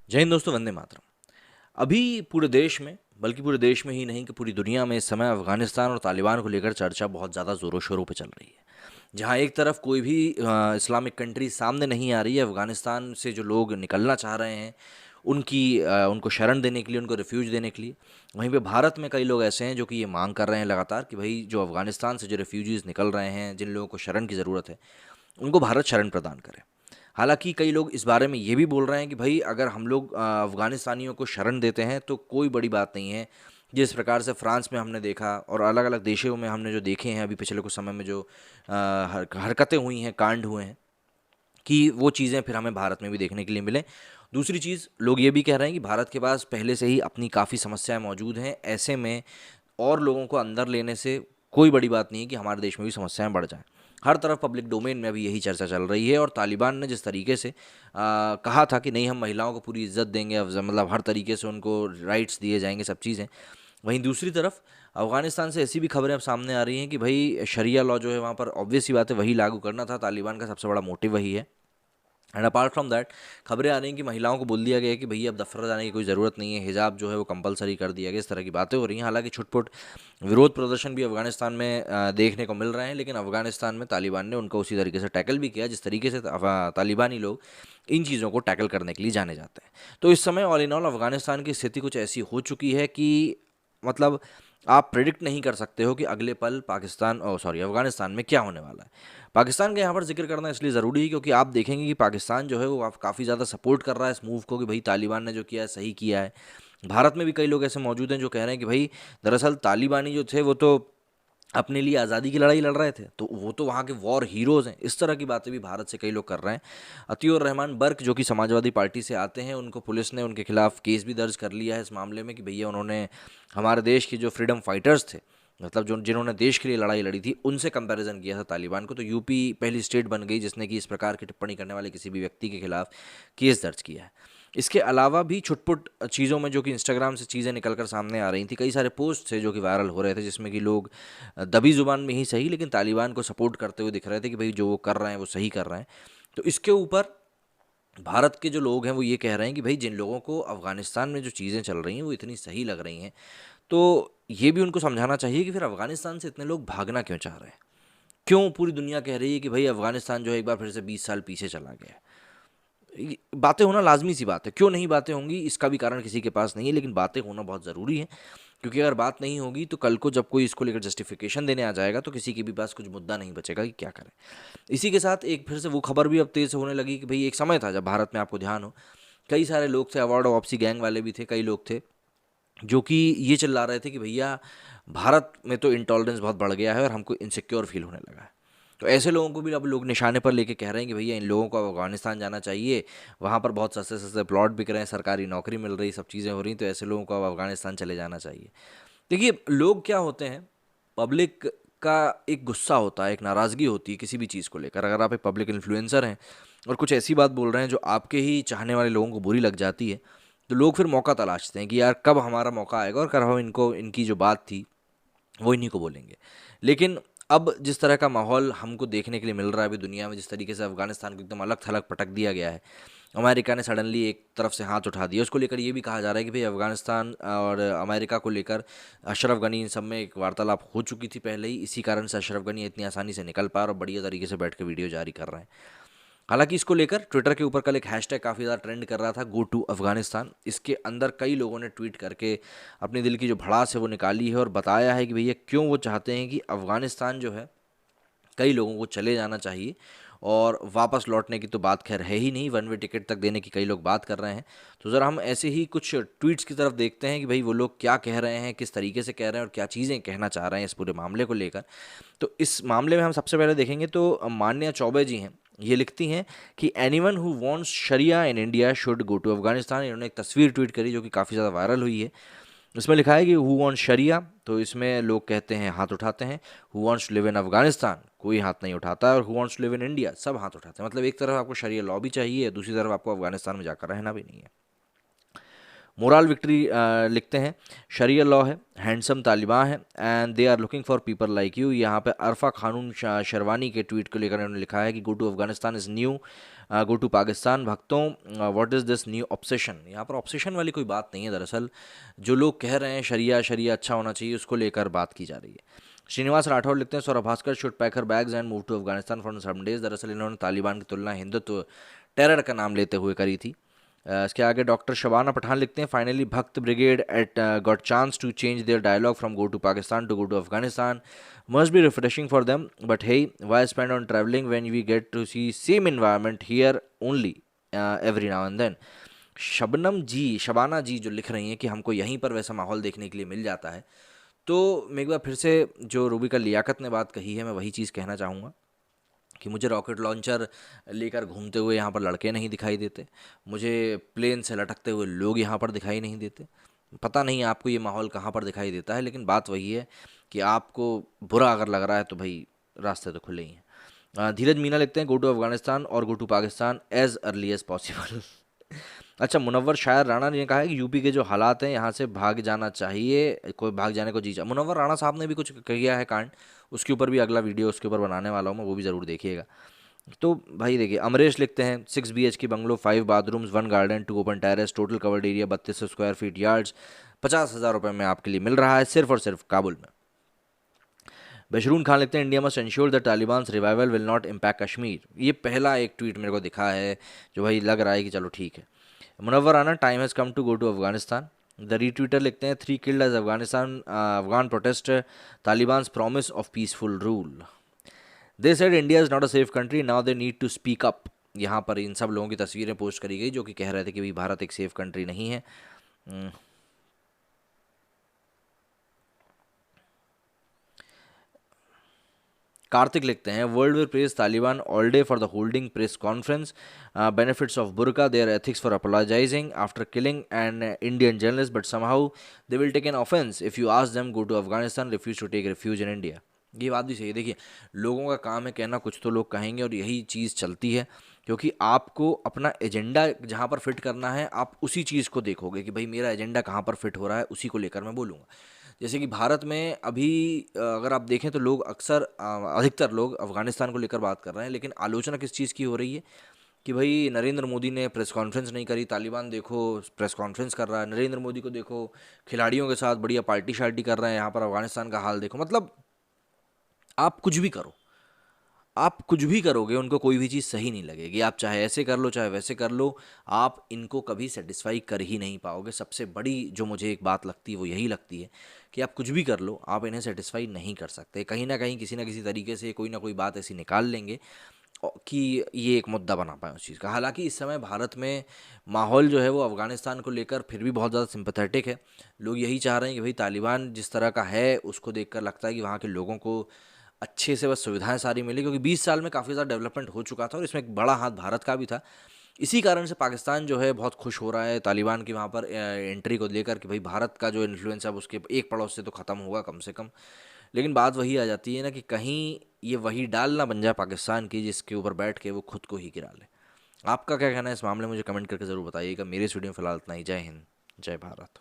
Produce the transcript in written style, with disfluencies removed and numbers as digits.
जय हिंद दोस्तों, वंदे मातरम। अभी पूरे देश में, बल्कि पूरे देश में ही नहीं कि पूरी दुनिया में इस समय अफगानिस्तान और तालिबान को लेकर चर्चा बहुत ज़्यादा ज़ोरों शोरों पे चल रही है। जहाँ एक तरफ कोई भी इस्लामिक कंट्री सामने नहीं आ रही है, अफगानिस्तान से जो लोग निकलना चाह रहे हैं उनको शरण देने के लिए, उनको रिफ्यूज देने के लिए, वहीं पे भारत में कई लोग ऐसे हैं जो कि ये मांग कर रहे हैं लगातार कि भाई जो अफगानिस्तान से जो रिफ्यूजीज़ निकल रहे हैं, जिन लोगों को शरण की ज़रूरत है, उनको भारत शरण प्रदान करे। हालांकि कई लोग इस बारे में ये भी बोल रहे हैं कि भाई अगर हम लोग अफ़गानिस्तानियों को शरण देते हैं तो कोई बड़ी बात नहीं है। जिस प्रकार से फ्रांस में हमने देखा और अलग-अलग देशों में हमने जो देखे हैं अभी पिछले कुछ समय में जो हरकतें हुई हैं, कांड हुए हैं, कि वो चीज़ें फिर हमें भारत में भी देखने के लिए मिलें। दूसरी चीज़, लोग ये भी कह रहे हैं कि भारत के पास पहले से ही अपनी काफ़ी समस्याएँ मौजूद हैं। ऐसे में और लोगों को अंदर लेने से कोई बड़ी बात नहीं है कि हमारे देश में भी समस्याएँ बढ़ जाएँ। हर तरफ पब्लिक डोमेन में अभी यही चर्चा चल रही है और तालिबान ने जिस तरीके से कहा था कि नहीं, हम महिलाओं को पूरी इज़्ज़त देंगे, मतलब हर तरीके से उनको राइट्स दिए जाएँगे, सब चीज़ें। वहीं दूसरी तरफ अफ़गानिस्तान से ऐसी भी खबरें अब सामने आ रही हैं कि भई शरिया लॉ जो है वहाँ पर ऑब्वियस सी बात है वही लागू करना था, तालिबान का सबसे बड़ा मोटिव वही है। एंड अपार्ट फ्रॉम दैट, खबरें आ रही हैं कि महिलाओं को बोल दिया गया है कि भैया अब दफ्तर जाने की कोई ज़रूरत नहीं है, हिजाब जो है वो कंपलसरी कर दिया गया। इस तरह की बातें हो रही हैं। हालांकि छुटपुट विरोध प्रदर्शन भी अफगानिस्तान में देखने को मिल रहे हैं, लेकिन अफगानिस्तान में तालिबान ने उनको उसी तरीके से टैकल भी किया जिस तरीके से तालिबानी लोग इन चीज़ों को टैकल करने के लिए जाने जाते हैं। तो इस समय ऑल इन ऑल अफगानिस्तान की स्थिति कुछ ऐसी हो चुकी है कि मतलब आप प्रिडिक्ट नहीं कर सकते हो कि अगले पल पाकिस्तान सॉरी अफगानिस्तान में क्या होने वाला है। पाकिस्तान का यहाँ पर जिक्र करना इसलिए ज़रूरी है क्योंकि आप देखेंगे कि पाकिस्तान जो है वो काफ़ी ज़्यादा सपोर्ट कर रहा है इस मूव को कि भाई तालिबान ने जो किया है सही किया है। भारत में भी कई लोग ऐसे मौजूद हैं जो कह रहे हैं कि भाई दरअसल तालिबानी जो थे वो तो अपने लिए आज़ादी की लड़ाई लड़ रहे थे, तो वो तो वहाँ के वॉर हीरोज़ हैं। इस तरह की बातें भी भारत से कई लोग कर रहे हैं। अतीउर रहमान बर्क जो कि समाजवादी पार्टी से आते हैं, उनको पुलिस ने उनके खिलाफ केस भी दर्ज कर लिया है इस मामले में कि भैया उन्होंने हमारे देश के जो फ्रीडम फाइटर्स थे, मतलब जो जिन्होंने देश के लिए लड़ाई लड़ी थी, उनसे कंपैरिजन किया था तालिबान को। तो यूपी पहली स्टेट बन गई जिसने कि इस प्रकार की टिप्पणी करने वाले किसी भी व्यक्ति के खिलाफ केस दर्ज किया है। इसके अलावा भी छुटपुट चीज़ों में जो कि इंस्टाग्राम से चीज़ें निकल कर सामने आ रही थी, कई सारे पोस्ट थे जो कि वायरल हो रहे थे जिसमें कि लोग दबी ज़ुबान में ही सही लेकिन तालिबान को सपोर्ट करते हुए दिख रहे थे कि भाई जो वो कर रहे हैं वो सही कर रहे हैं। तो इसके ऊपर भारत के जो लोग हैं वो ये कह रहे हैं कि भाई जिन लोगों को अफ़गानिस्तान में जो चीज़ें चल रही हैं वो इतनी सही लग रही हैं, तो ये भी उनको समझाना चाहिए कि फिर अफ़गानिस्तान से इतने लोग भागना क्यों चाह रहे हैं? क्यों पूरी दुनिया कह रही है कि भाई अफ़गानिस्तान जो है एक बार फिर से 20 साल पीछे चला गया है? ये बातें होना लाज़मी सी बात है। क्यों नहीं बातें होंगी इसका भी कारण किसी के पास नहीं है, लेकिन बातें होना बहुत ज़रूरी है। क्योंकि अगर बात नहीं होगी तो कल को जब कोई इसको लेकर जस्टिफिकेशन देने आ जाएगा तो किसी के भी पास कुछ मुद्दा नहीं बचेगा कि क्या करें। इसी के साथ एक फिर से वो खबर भी अब तेज़ होने लगी कि भई एक समय था जब भारत में, आपको ध्यान हो, कई सारे लोग थे, अवार्ड ऑफ वापसी गैंग वाले भी थे, कई लोग थे जो कि ये चिल्ला रहे थे कि भैया भारत में तो इंटॉलरेंस बहुत बढ़ गया है और हमको इनसिक्योर फील होने लगा है। तो ऐसे लोगों को भी अब लोग निशाने पर लेके कह रहे हैं कि भैया इन लोगों को अब अफगानिस्तान जाना चाहिए। वहाँ पर बहुत सस्ते सस्ते प्लॉट बिक रहे हैं, सरकारी नौकरी मिल रही, सब चीज़ें हो रही, तो ऐसे लोगों को अब अफगानिस्तान चले जाना चाहिए। देखिए, लोग क्या होते हैं, पब्लिक का एक गुस्सा होता है, एक नाराज़गी होती है किसी भी चीज़ को लेकर। अगर आप एक पब्लिक इन्फ्लुएंसर हैं और कुछ ऐसी बात बोल रहे हैं जो आपके ही चाहने वाले लोगों को बुरी लग जाती है, तो लोग फिर मौका तलाशते हैं कि यार कब हमारा मौका आएगा और कब हम इनको, इनकी जो बात थी वो इन्हीं को बोलेंगे। लेकिन अब जिस तरह का माहौल हमको देखने के लिए मिल रहा है अभी दुनिया में, जिस तरीके से अफ़गानिस्तान को एकदम अलग-थलग पटक दिया गया है, अमेरिका ने सडनली एक तरफ से हाथ उठा दिया। उसको लेकर ये भी कहा जा रहा है कि भई अफ़गानिस्तान और अमेरिका को लेकर अशरफ गनी, इन सब में एक वार्तालाप हो चुकी थी पहले ही। इसी कारण से अशरफ गनी इतनी आसानी से निकल पा रहे और बढ़िया तरीके से बैठ के वीडियो जारी कर रहे हैं। हालाँकि इसको लेकर ट्विटर के ऊपर कल एक हैशटैग काफ़ी ज़्यादा ट्रेंड कर रहा था, गो टू अफ़गानिस्तान। इसके अंदर कई लोगों ने ट्वीट करके अपने दिल की जो भड़ास है वो निकाली है और बताया है कि भैया क्यों वो चाहते हैं कि अफ़गानिस्तान जो है, कई लोगों को चले जाना चाहिए और वापस लौटने की तो बात खैर है ही नहीं, वन वे टिकट तक देने की कई लोग बात कर रहे हैं। तो ज़रा हम ऐसे ही कुछ ट्वीट्स की तरफ देखते हैं कि भाई वो लोग क्या कह रहे हैं, किस तरीके से कह रहे हैं और क्या चीज़ें कहना चाह रहे हैं इस पूरे मामले को लेकर। तो इस मामले में हम सबसे पहले देखेंगे तो मान्या चौबे जी हैं, ये लिखती हैं कि anyone who wants sharia in India should go to Afghanistan. इन्होंने एक तस्वीर ट्वीट करी जो कि काफ़ी ज़्यादा वायरल हुई है। इसमें लिखा है कि हु वांट्स शरिया, तो इसमें लोग कहते हैं, हाथ उठाते हैं। Who wants to live in Afghanistan, कोई हाथ नहीं उठाता है। और who wants to live in India, सब हाथ उठाते हैं। मतलब एक तरफ आपको शरिया लॉ भी चाहिए, दूसरी तरफ आपको अफगानिस्तान में जाकर रहना भी नहीं है। मोरल विक्ट्री लिखते हैं, शरिया लॉ है, हैंडसम तालिबान है, and they are looking for people like you. यहाँ पे अरफा खानून शेरवानी के ट्वीट को लेकर उन्होंने लिखा है कि go to Afghanistan is new, go to Pakistan भक्तों, what is this new obsession. यहाँ पर ऑब्सेशन वाली कोई बात नहीं है, दरअसल जो लोग कह रहे हैं शरिया शरिया अच्छा होना चाहिए, उसको लेकर बात की जा रही है। श्रीनिवास राठौर लिखते हैं, Saurabh Bhaskar should pack her bags and move to Afghanistan for some days. दरअसल इन्होंने तालिबान की तुलना हिंदुत्व टेरर का नाम लेते हुए करी थी। इसके आगे डॉक्टर शबाना पठान लिखते हैं, फाइनली भक्त brigade at got chance to change their dialogue from go to Pakistan to go to Afghanistan, must be refreshing for them, but hey why spend on travelling when we get to see same environment here only every now and then. Shabana ji जो लिख रही हैं कि हमको यहीं पर वैसा माहौल देखने के लिए मिल जाता है, तो मैं एक बार फिर से जो रूबिका लियाकत ने बात कही है, मैं वही चीज़ कहना चाहूँगा कि मुझे रॉकेट लॉन्चर लेकर घूमते हुए यहाँ पर लड़के नहीं दिखाई देते, मुझे प्लेन से लटकते हुए लोग यहाँ पर दिखाई नहीं देते। पता नहीं आपको ये माहौल कहाँ पर दिखाई देता है, लेकिन बात वही है कि आपको बुरा अगर लग रहा है तो भाई रास्ते तो खुले ही हैं। धीरज मीना लिखते हैं, गो टू अफगानिस्तान और go to Pakistan as early as possible. अच्छा, मुनव्वर शायर राणा ने कहा है कि यूपी के जो हालात हैं यहाँ से भाग जाना चाहिए, कोई भाग जाने को जी चाहे। मुनव्वर राणा साहब ने भी कुछ किया है कांड, उसके ऊपर भी अगला वीडियो उसके ऊपर बनाने वाला हूँ मैं, वो भी ज़रूर देखिएगा। तो भाई देखिए, अमरेश लिखते हैं 6 BHK bungalow, 5 bathrooms, 1 garden, 2 open terrace, total covered area 32 square feet yards, 50,000 रुपये में आपके लिए मिल रहा है, सिर्फ और सिर्फ काबुल में। बशरून खान लिखते हैं, India must ensure the Taliban revival will not impact Kashmir. ये पहला एक ट्वीट मेरे को दिखा है जो भाई लग रहा है कि चलो ठीक है। मुनव्वर आना, time has come to go to Afghanistan. The retweeter लिखते हैं, 3 killed as Afghan protest, Taliban promise of peaceful rule. They said India is not a safe country, now they need to speak up. यहाँ पर इन सब लोगों की तस्वीरें पोस्ट करी गई जो कि कह रहे थे कि भाई भारत एक सेफ कंट्री नहीं है। कार्तिक लिखते हैं, world will praise Taliban all day for the holding press conference, benefits of burqa, their ethics for apologizing after killing an Indian journalist, but somehow they will take an offence if you ask them go to Afghanistan, refuse to take refuge in India. ये बात भी सही है। देखिए, लोगों का काम है कहना, कुछ तो लोग कहेंगे और यही चीज़ चलती है, क्योंकि आपको अपना एजेंडा जहाँ पर फिट करना है आप उसी चीज़ को देखोगे कि भाई मेरा एजेंडा कहाँ पर फिट हो रहा है, उसी को लेकर मैं बोलूँगा। जैसे कि भारत में अभी अगर आप देखें तो लोग अक्सर अधिकतर लोग अफ़गानिस्तान को लेकर बात कर रहे हैं, लेकिन आलोचना किस चीज़ की हो रही है कि भाई नरेंद्र मोदी ने प्रेस कॉन्फ्रेंस नहीं करी, तालिबान देखो प्रेस कॉन्फ्रेंस कर रहा है, नरेंद्र मोदी को देखो खिलाड़ियों के साथ बढ़िया पार्टी शार्टी कर रहे हैं, यहाँ पर अफ़गानिस्तान का हाल देखो। मतलब आप कुछ भी करो, आप कुछ भी करोगे उनको कोई भी चीज़ सही नहीं लगेगी। आप चाहे ऐसे कर लो चाहे वैसे कर लो, आप इनको कभी सेटिस्फाई कर ही नहीं पाओगे। सबसे बड़ी जो मुझे एक बात लगती है वो यही लगती है कि आप कुछ भी कर लो, आप इन्हें सेटिस्फाई नहीं कर सकते। कहीं ना कहीं किसी ना किसी तरीके से कोई ना कोई बात ऐसी निकाल लेंगे कि ये एक मुद्दा बना पाए उस चीज़ का। हालांकि इस समय भारत में माहौल जो है वो अफ़गानिस्तान को लेकर फिर भी बहुत ज़्यादा सिंपैथेटिक है। लोग यही चाह रहे हैं कि भाई तालिबान जिस तरह का है उसको देखकर लगता है कि वहाँ के लोगों को अच्छे से बस सुविधाएं सारी मिली, क्योंकि 20 साल में काफ़ी ज़्यादा डेवलपमेंट हो चुका था और इसमें एक बड़ा हाथ भारत का भी था। इसी कारण से पाकिस्तान जो है बहुत खुश हो रहा है तालिबान की वहाँ पर एंट्री को लेकर कि भाई भारत का जो इन्फ्लुएंस है अब उसके एक पड़ोस से तो ख़त्म होगा कम से कम। लेकिन बात वही आ जाती है ना कि कहीं ये वही डाल ना बन जाए पाकिस्तान की जिसके ऊपर बैठ के वो खुद को ही गिरा ले। आपका क्या कहना है इस मामले में, मुझे कमेंट करके ज़रूर बताइएगा। मेरे इस वीडियो में फिलहाल इतना ही। जय हिंद, जय भारत।